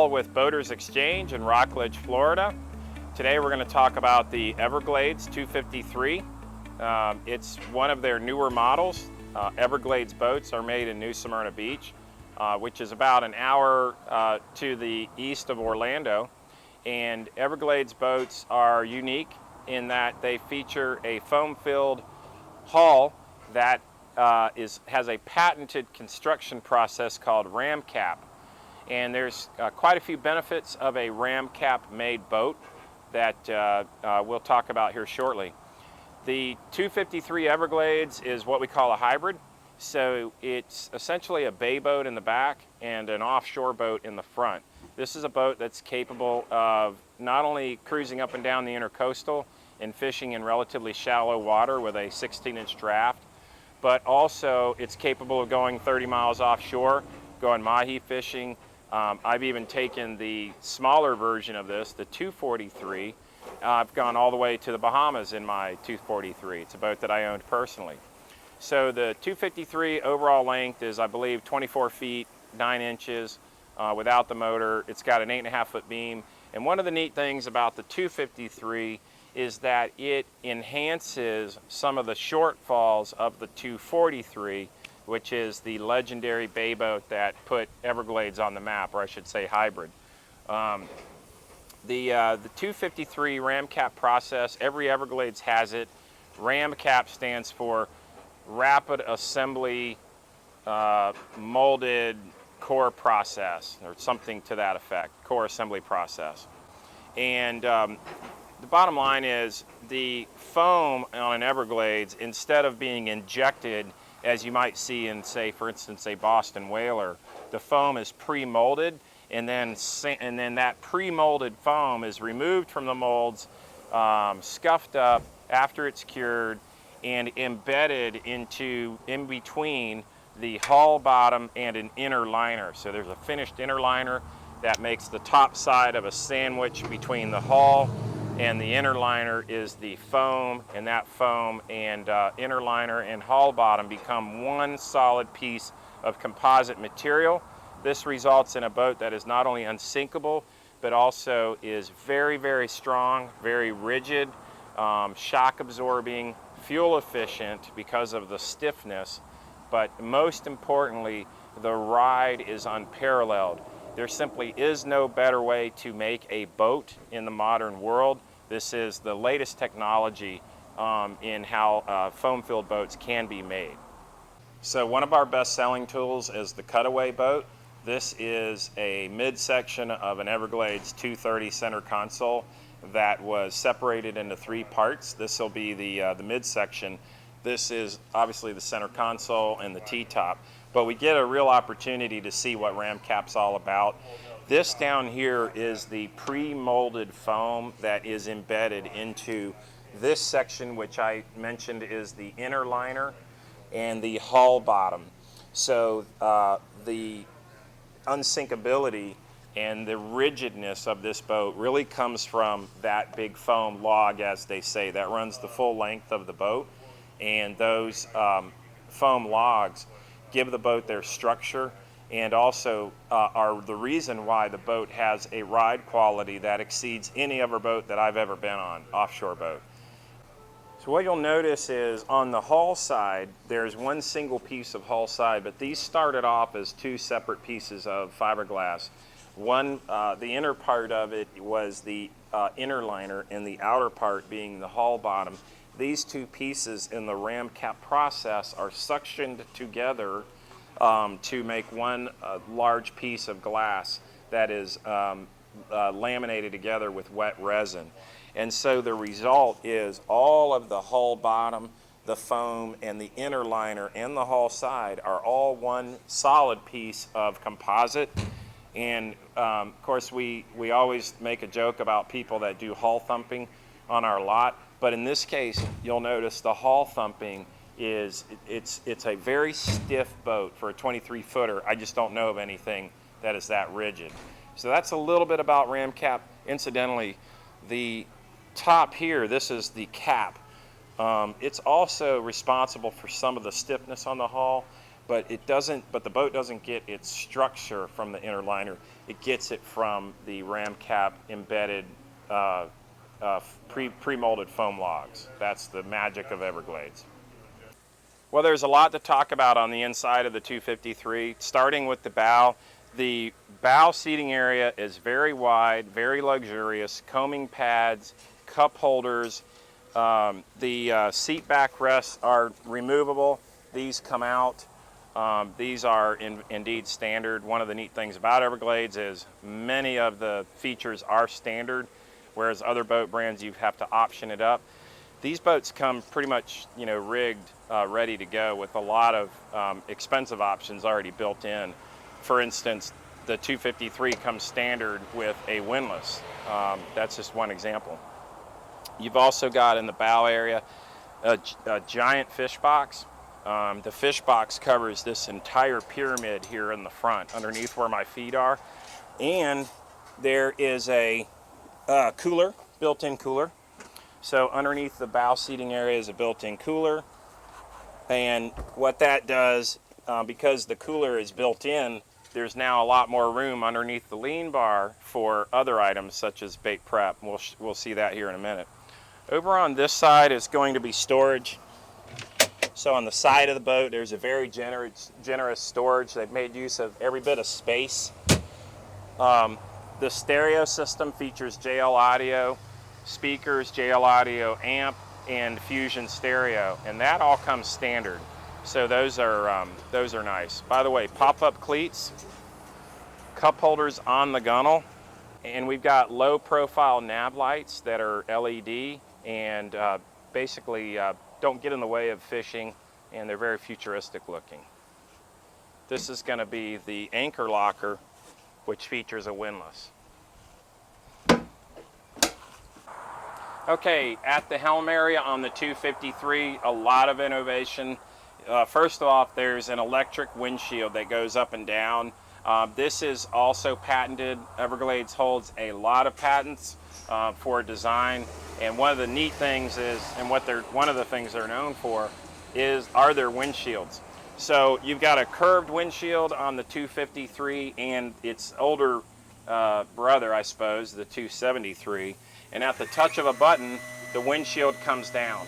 Paul with Boaters Exchange in Rockledge, Florida. Today we're going to talk about the Everglades 253. It's one of their newer models. Everglades boats are made in New Smyrna Beach, which is about an hour to the east of Orlando. And Everglades boats are unique in that they feature a foam-filled hull that has a patented construction process called Ramcap. And there's quite a few benefits of a Ramcap made boat that we'll talk about here shortly. The 253 Everglades is what we call a hybrid. So it's essentially a bay boat in the back and an offshore boat in the front. This is a boat that's capable of not only cruising up and down the intercoastal and fishing in relatively shallow water with a 16-inch draft, but also it's capable of going 30 miles offshore, going mahi fishing. I've even taken the smaller version of this, the 243. I've gone all the way to the Bahamas in my 243. It's a boat that I owned personally. So the 253 overall length is, I believe, 24 feet, 9 inches without the motor. It's got an 8.5-foot beam. And one of the neat things about the 253 is that it enhances some of the shortfalls of the 243, which is the legendary bay boat that put Everglades on the map, or I should say hybrid. The 253 Ramcap process, every Everglades has it. Ramcap stands for Rapid Assembly Molded Core Process, or something to that effect, core assembly process. And the bottom line is the foam on an Everglades, instead of being injected as you might see in, say, for instance, a Boston whaler, the foam is pre-molded, and then that pre-molded foam is removed from the molds, scuffed up after it's cured, and embedded in between the hull bottom and an inner liner. So there's a finished inner liner that makes the top side of a sandwich between the hull and the inner liner is the foam, and that foam and inner liner and hull bottom become one solid piece of composite material. This results in a boat that is not only unsinkable, but also is very, very strong, very rigid, shock absorbing, fuel efficient because of the stiffness, but most importantly, the ride is unparalleled. There simply is no better way to make a boat in the modern world. This is the latest technology in how foam-filled boats can be made. So one of our best-selling tools is the cutaway boat. This is a midsection of an Everglades 230 center console that was separated into 3 parts. This will be the midsection. This is obviously the center console and the T-top. But we get a real opportunity to see what Ramcap's all about. This down here is the pre-molded foam that is embedded into this section, which I mentioned is the inner liner and the hull bottom. So the unsinkability and the rigidness of this boat really comes from that big foam log, as they say, that runs the full length of the boat. And those foam logs give the boat their structure, and also are the reason why the boat has a ride quality that exceeds any other boat that I've ever been on, offshore boat. So what you'll notice is on the hull side, there's one single piece of hull side, but these started off as 2 separate pieces of fiberglass. One, the inner part of it was the inner liner, and the outer part being the hull bottom. These 2 pieces in the Ramcap process are suctioned together to make one large piece of glass that is laminated together with wet resin. And so the result is all of the hull bottom, the foam, and the inner liner and the hull side are all one solid piece of composite. And of course we always make a joke about people that do hull thumping on our lot, but in this case you'll notice the hull thumping is it's a very stiff boat for a 23-footer. I just don't know of anything that is that rigid. So that's a little bit about Ramcap. Incidentally, the top here, this is the cap. It's also responsible for some of the stiffness on the hull, but the boat doesn't get its structure from the inner liner. It gets it from the Ramcap embedded pre-molded foam logs. That's the magic of Everglades. Well, there's a lot to talk about on the inside of the 253, starting with the bow. The bow seating area is very wide, very luxurious, coaming pads, cup holders. The seat backrests are removable. These come out. These are indeed standard. One of the neat things about Everglades is many of the features are standard, whereas other boat brands you have to option it up. These boats come pretty much, rigged, ready to go with a lot of expensive options already built in. For instance, the 253 comes standard with a windlass. That's just one example. You've also got in the bow area a giant fish box. The fish box covers this entire pyramid here in the front, underneath where my feet are. And there is a cooler, built-in cooler. So underneath the bow seating area is a built-in cooler. And what that does, because the cooler is built in, there's now a lot more room underneath the lean bar for other items such as bait prep. We'll see that here in a minute. Over on this side is going to be storage. So on the side of the boat, there's a very generous storage. They've made use of every bit of space. The stereo system features JL audio speakers, JL audio amp, and Fusion stereo, and that all comes standard. So those are nice. By the way, pop-up cleats, cup holders on the gunnel, and we've got low-profile nav lights that are LED and basically don't get in the way of fishing, and they're very futuristic looking. This is going to be the anchor locker, which features a windlass. Okay, at the helm area on the 253, a lot of innovation. First off, there's an electric windshield that goes up and down. This is also patented. Everglades holds a lot of patents for design, and one of the neat things is, and one of the things they're known for, are their windshields. So you've got a curved windshield on the 253 and its older brother, I suppose, the 273. And at the touch of a button, the windshield comes down.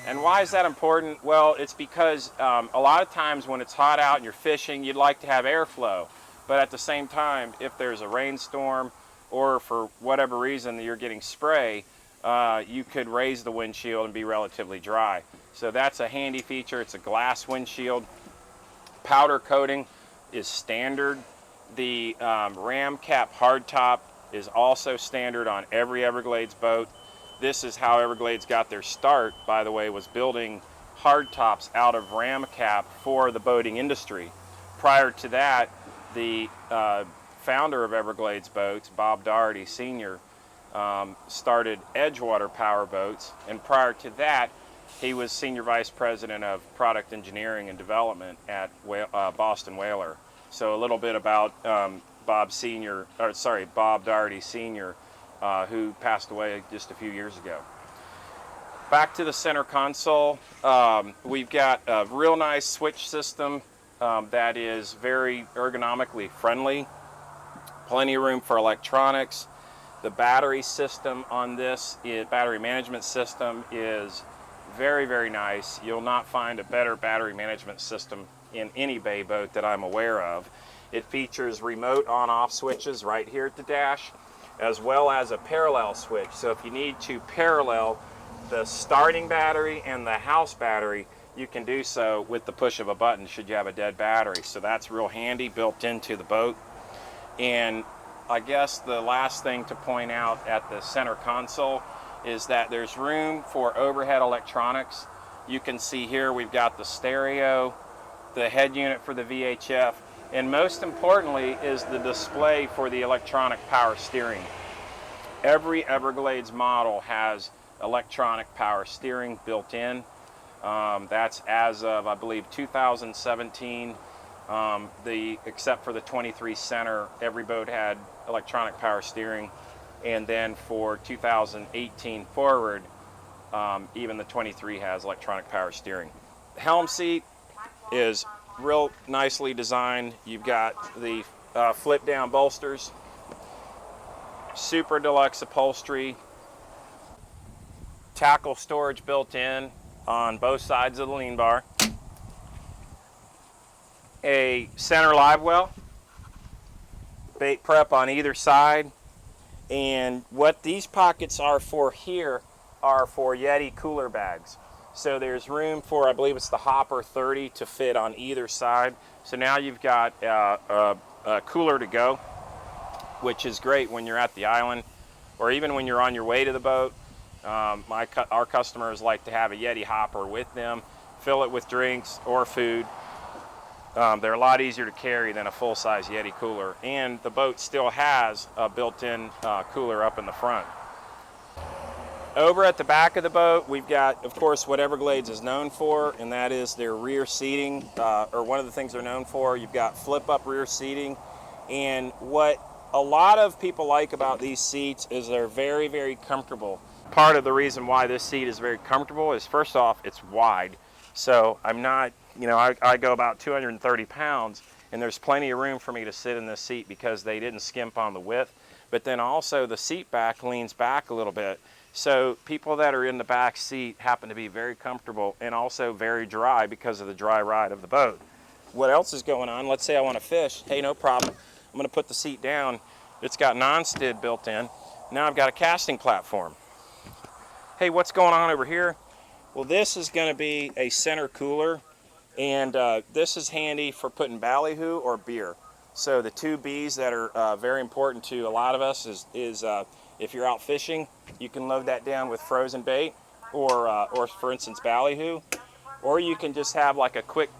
And why is that important? Well, it's because a lot of times when it's hot out and you're fishing, you'd like to have airflow. But at the same time, if there's a rainstorm or for whatever reason that you're getting spray, you could raise the windshield and be relatively dry. So that's a handy feature. It's a glass windshield. Powder coating is standard. The Ramcap hardtop is also standard on every Everglades boat. This is how Everglades got their start, by the way, was building hardtops out of Ramcap for the boating industry. Prior to that, the founder of Everglades Boats, Bob Doherty Sr., started Edgewater Power Boats, and prior to that, he was Senior Vice President of Product Engineering and Development at Boston Whaler. So a little bit about Bob Doherty Sr., who passed away just a few years ago. Back to the center console, we've got a real nice switch system that is very ergonomically friendly. Plenty of room for electronics. The battery system on this, battery management system, is very, very nice. You'll not find a better battery management system in any bay boat that I'm aware of. It features remote on-off switches right here at the dash, as well as a parallel switch. So if you need to parallel the starting battery and the house battery, you can do so with the push of a button should you have a dead battery. So that's real handy, built into the boat. And I guess the last thing to point out at the center console is that there's room for overhead electronics. You can see here we've got the stereo, the head unit for the VHF, and most importantly is the display for the electronic power steering. Every Everglades model has electronic power steering built in. That's as of, I believe, 2017. Except for the 23 Center, every boat had electronic power steering. And then for 2018 forward, even the 23 has electronic power steering. The helm seat is real nicely designed. You've got the flip down bolsters, super deluxe upholstery, tackle storage built in on both sides of the lean bar, a center live well, bait prep on either side, and what these pockets are for here are for Yeti cooler bags. So there's room for, I believe it's the Hopper 30 to fit on either side. So now you've got a cooler to go, which is great when you're at the island or even when you're on your way to the boat. Our customers like to have a Yeti hopper with them, fill it with drinks or food. They're a lot easier to carry than a full-size Yeti cooler, and the boat still has a built-in cooler up in the front. Over at the back of the boat, we've got, of course, what Everglades is known for, and that is their rear seating, or one of the things they're known for. You've got flip-up rear seating, and what a lot of people like about these seats is they're very, very comfortable. Part of the reason why this seat is very comfortable is, first off, it's wide. So I'm not, I go about 230 pounds, and there's plenty of room for me to sit in this seat because they didn't skimp on the width. But then also the seat back leans back a little bit. So people that are in the back seat happen to be very comfortable and also very dry because of the dry ride of the boat. What else is going on? Let's say I want to fish. Hey, no problem. I'm going to put the seat down. It's got non-skid built in. Now I've got a casting platform. Hey, what's going on over here? Well, this is going to be a center cooler, and this is handy for putting ballyhoo or beer. So the two B's that are very important to a lot of us is if you're out fishing, you can load that down with frozen bait or for instance, ballyhoo, or you can just have like a quick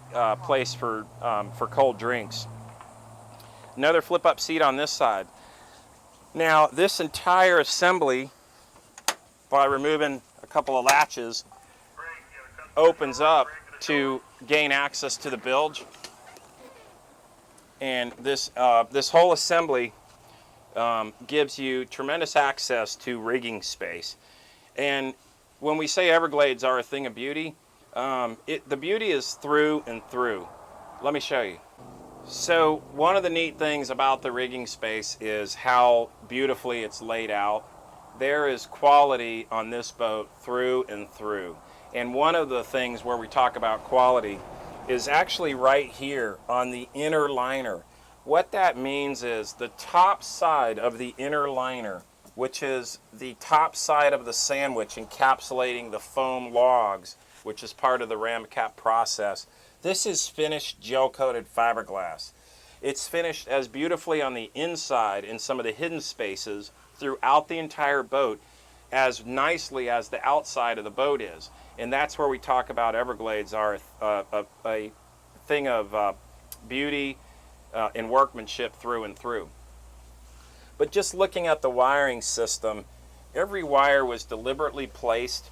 place for cold drinks. Another flip-up seat on this side. Now, this entire assembly, by removing a couple of latches, opens up to gain access to the bilge. And this whole assembly gives you tremendous access to rigging space. And when we say Everglades are a thing of beauty, the beauty is through and through. Let me show you. So one of the neat things about the rigging space is how beautifully it's laid out. There is quality on this boat through and through. And one of the things where we talk about quality is actually right here on the inner liner. What that means is the top side of the inner liner, which is the top side of the sandwich encapsulating the foam logs, which is part of the Ramcap process. This is finished gel-coated fiberglass. It's finished as beautifully on the inside in some of the hidden spaces throughout the entire boat as nicely as the outside of the boat is. And that's where we talk about Everglades are a thing of beauty and workmanship through and through. But just looking at the wiring system, every wire was deliberately placed.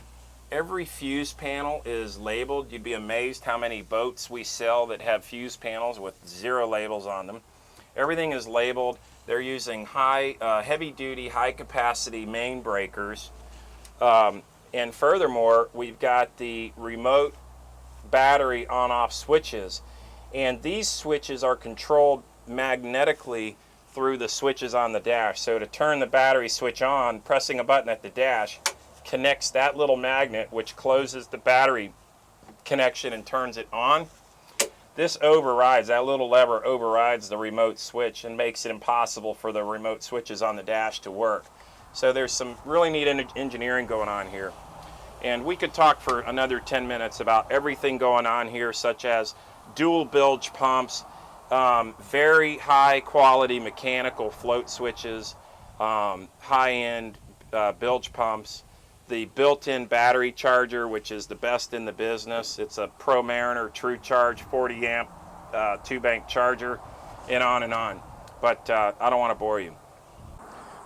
Every fuse panel is labeled. You'd be amazed how many boats we sell that have fuse panels with 0 labels on them. Everything is labeled. They're using heavy-duty, high-capacity main breakers. And furthermore, we've got the remote battery on-off switches. And these switches are controlled magnetically through the switches on the dash. So to turn the battery switch on, pressing a button at the dash connects that little magnet, which closes the battery connection and turns it on. This overrides, that little lever overrides the remote switch and makes it impossible for the remote switches on the dash to work. So there's some really neat engineering going on here. And we could talk for another 10 minutes about everything going on here, such as dual bilge pumps, very high quality mechanical float switches, high-end bilge pumps, the built-in battery charger, which is the best in the business. It's a Pro Mariner True Charge 40 amp 2-bank charger, and on and on. But I don't want to bore you.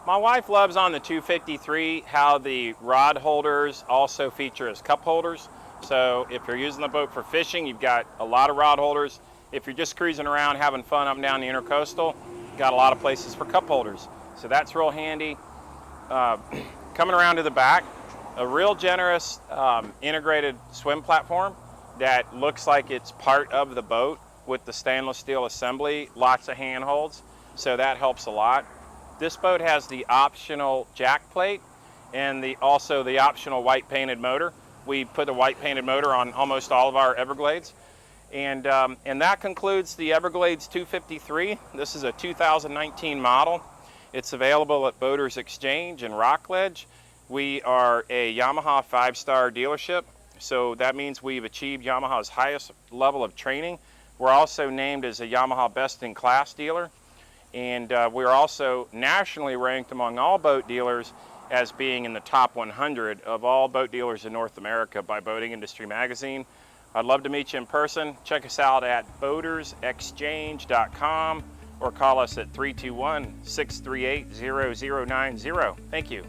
My wife loves on the 253 how the rod holders also feature as cup holders. So if you're using the boat for fishing, you've got a lot of rod holders. If you're just cruising around having fun up and down the intercoastal, you've got a lot of places for cup holders. So that's real handy. Coming around to the back, a real generous integrated swim platform that looks like it's part of the boat. with the stainless steel assembly, lots of handholds, so that helps a lot. This boat has the optional jack plate and also the optional white painted motor. We put a white painted motor on almost all of our Everglades. And that concludes the Everglades 253. This is a 2019 model. It's available at Boaters Exchange in Rockledge. We are a Yamaha 5-star dealership, so that means we've achieved Yamaha's highest level of training. We're also named as a Yamaha Best in Class dealer, and we're also nationally ranked among all boat dealers as being in the top 100 of all boat dealers in North America by Boating Industry Magazine. I'd love to meet you in person. Check us out at boatersexchange.com or call us at 321-638-0090. Thank you.